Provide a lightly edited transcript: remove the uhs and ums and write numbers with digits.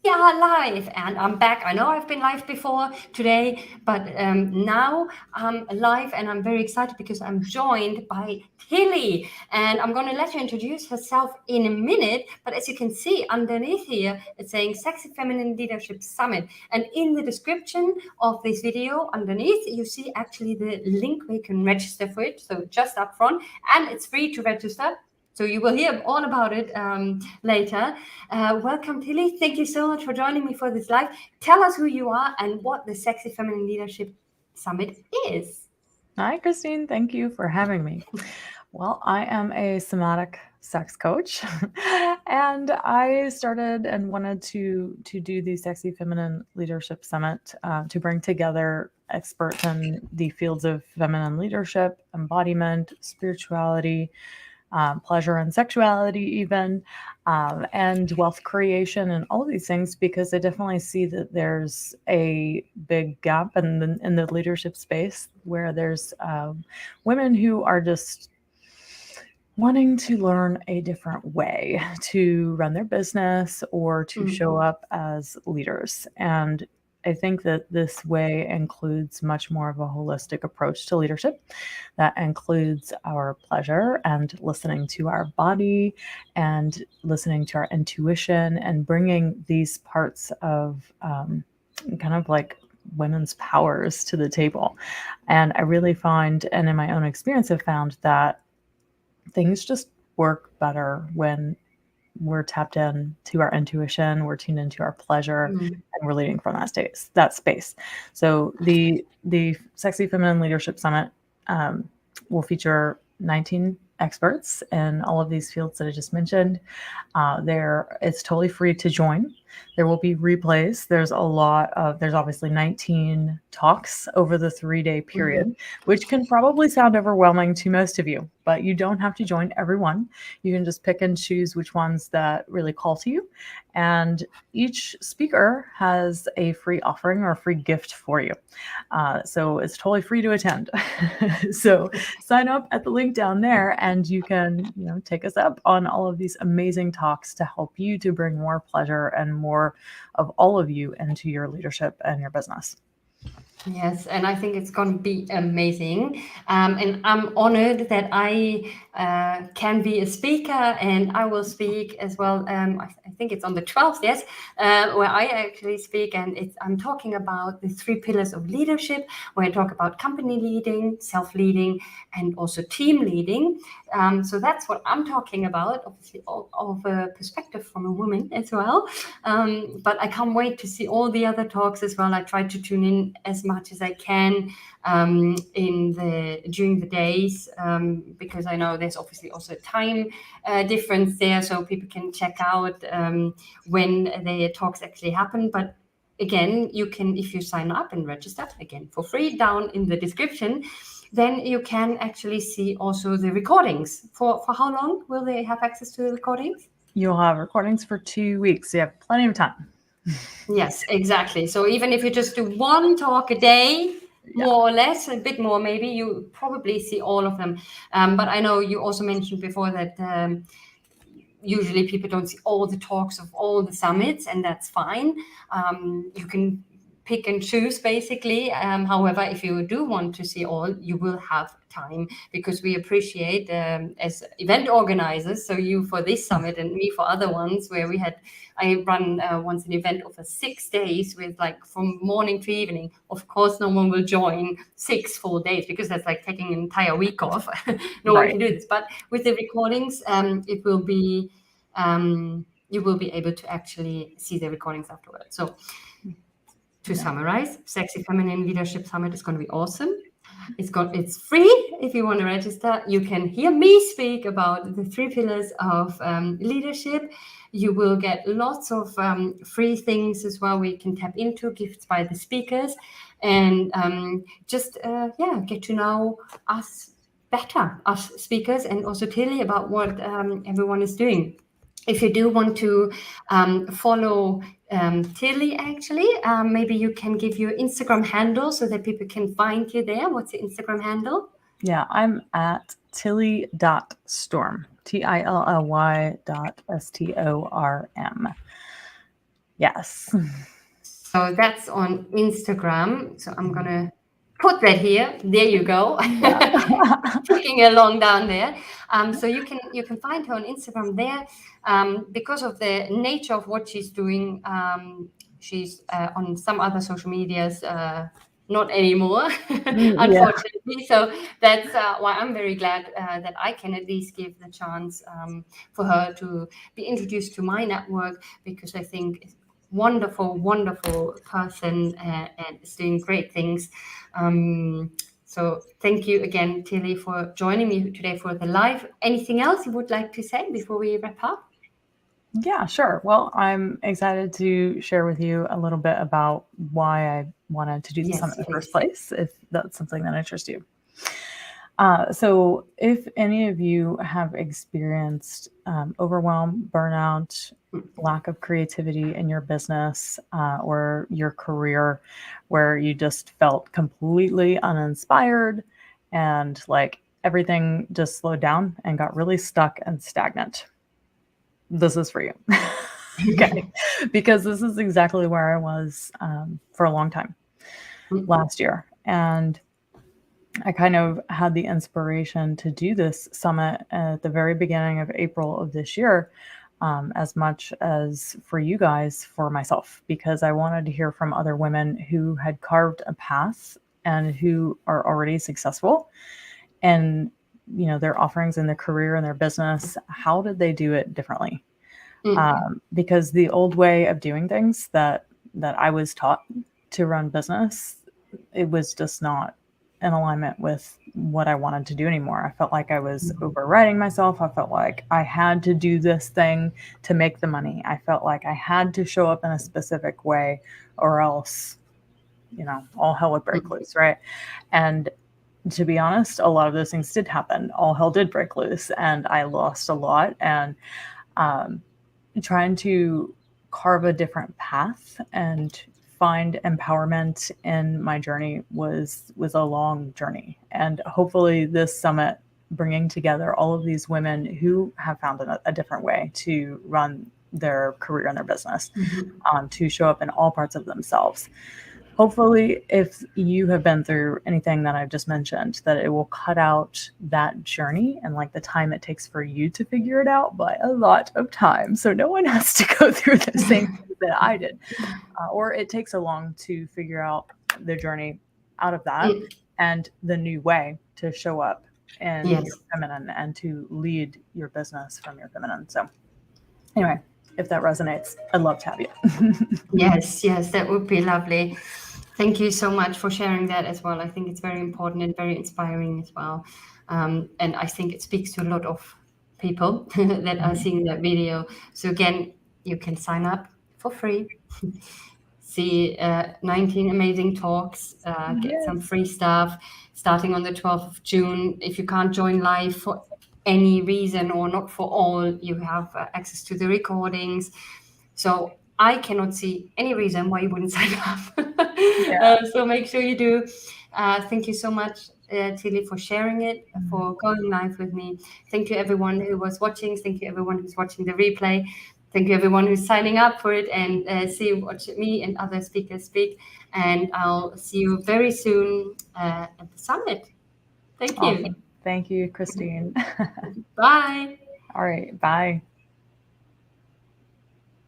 We are live, and I'm back. I know I've been live before today, but now I'm live, and I'm very excited because I'm joined by Tilly, and I'm going to let her introduce herself in a minute. But as you can see underneath here, it's saying Sexy Feminine Leadership Summit, and in the description of this video underneath, you see actually the link where you can register for it. So just up front, and it's free to register. So you will hear all about it later. Welcome, Tilly. Thank you so much for joining me for this live. Tell us who you are and what the Sexy Feminine Leadership Summit is. Hi, Christine. Thank you for having me. Well, I am a somatic sex coach, and I started and wanted to do the Sexy Feminine Leadership Summit to bring together experts in the fields of feminine leadership, embodiment, spirituality, pleasure and sexuality, even, and wealth creation, and all of these things, because I definitely see that there's a big gap in the leadership space where there's women who are just wanting to learn a different way to run their business or to show up as leaders. And I think that this way includes much more of a holistic approach to leadership that includes our pleasure and listening to our body and listening to our intuition and bringing these parts of kind of like women's powers to the table. And I really find, and in my own experience, have found that things just work better when we're tapped in to our intuition, we're tuned into our pleasure, and we're leading from that space. So the Sexy Feminine Leadership Summit will feature 19 experts in all of these fields that I just mentioned. It's totally free to join. There will be replays. There's obviously 19 talks over the 3-day period, which can probably sound overwhelming to most of you, but you don't have to join every one. You can just pick and choose which ones that really call to you. And each speaker has a free offering or a free gift for you. So it's totally free to attend. So sign up at the link down there and you can, take us up on all of these amazing talks to help you to bring more pleasure and more of all of you into your leadership and your business. Yes, and I think it's going to be amazing. And I'm honored that I can be a speaker, and I will speak as well. I think it's on the 12th, yes, where I actually speak, and I'm talking about the 3 pillars of leadership, where I talk about company leading, self-leading, and also team leading. So that's what I'm talking about, obviously, of a perspective from a woman as well. But I can't wait to see all the other talks as well. I try to tune in as much as I can during the days, because I know there's obviously also a time difference there, so people can check out when the talks actually happen. But again, you can, if you sign up and register, again, for free down in the description, then you can actually see also the recordings. For how long will they have access to the recordings? You'll have recordings for 2 weeks. So you have plenty of time. Yes, exactly. So even if you just do one talk a day, more or less, a bit more maybe, you probably see all of them. But I know you also mentioned before that usually people don't see all the talks of all the summits, and that's fine. You can pick and choose basically. However, if you do want to see all, you will have time, because we appreciate as event organizers, so you for this summit and me for other ones where I run once an event over 6 days with like from morning to evening. Of course, no one will join 6 full days because that's like taking an entire week off. No one Right. can do this. But with the recordings, it will be you will be able to actually see the recordings afterwards. So to summarize, Sexy Feminine Leadership Summit is going to be awesome. It's free if you want to register. You can hear me speak about the 3 pillars of leadership. You will get lots of free things as well. We can tap into gifts by the speakers, and just get to know us better, us speakers, and also Tilly about what everyone is doing. If you do want to follow Tilly, actually, maybe you can give your Instagram handle so that people can find you there. What's your Instagram handle? Yeah, I'm at tilly.storm, TILLY.STORM. Yes. So that's on Instagram. So I'm going to put that here. There you go. Yeah. Ticking along down there. So you can find her on Instagram there. Because of the nature of what she's doing, she's on some other social medias, not anymore, Yeah. unfortunately. So that's why I'm very glad that I can at least give the chance for her to be introduced to my network, because I think wonderful person, and is doing great things. So thank you again, Tilly, for joining me today for the live. Anything else you would like to say before we wrap up? Yeah, sure. Well, I'm excited to share with you a little bit about why I wanted to do the Yes, summit in the first please. place, if that's something that interests you. So, if any of you have experienced overwhelm, burnout, lack of creativity in your business or your career, where you just felt completely uninspired and like everything just slowed down and got really stuck and stagnant, this is for you. Okay. Because this is exactly where I was for a long time last year. And I kind of had the inspiration to do this summit at the very beginning of April of this year, as much as for you guys, for myself, because I wanted to hear from other women who had carved a path and who are already successful and their offerings in their career and their business. How did they do it differently? Because the old way of doing things that I was taught to run business, it was just not in alignment with what I wanted to do anymore. I felt like I was overriding myself. I felt like I had to do this thing to make the money. I felt like I had to show up in a specific way, or else, all hell would break loose, right? And to be honest, a lot of those things did happen. All hell did break loose, and I lost a lot. And trying to carve a different path and find empowerment in my journey was a long journey. And hopefully this summit, bringing together all of these women who have found a different way to run their career and their business, to show up in all parts of themselves. Hopefully, if you have been through anything that I've just mentioned, that it will cut out that journey and like the time it takes for you to figure it out by a lot of time. So no one has to go through the same thing that I did, or it takes so long to figure out the journey out of that and the new way to show up in your feminine and to lead your business from your feminine. So anyway, if that resonates, I'd love to have you. Yes, that would be lovely. Thank you so much for sharing that as well. I think it's very important and very inspiring as well. And I think it speaks to a lot of people that are seeing that video. So again, you can sign up for free, see 19 amazing talks, get some free stuff starting on the 12th of June. If you can't join live for any reason or not for all, you have access to the recordings. So I cannot see any reason why you wouldn't sign up. So make sure you do. Thank you so much, Tilly, for sharing it, for going live with me. Thank you, everyone who was watching. Thank you, everyone who's watching the replay. Thank you, everyone who's signing up for it and watch me and other speakers speak. And I'll see you very soon at the summit. Thank you. Awesome. Thank you, Christine. Bye. All right. Bye.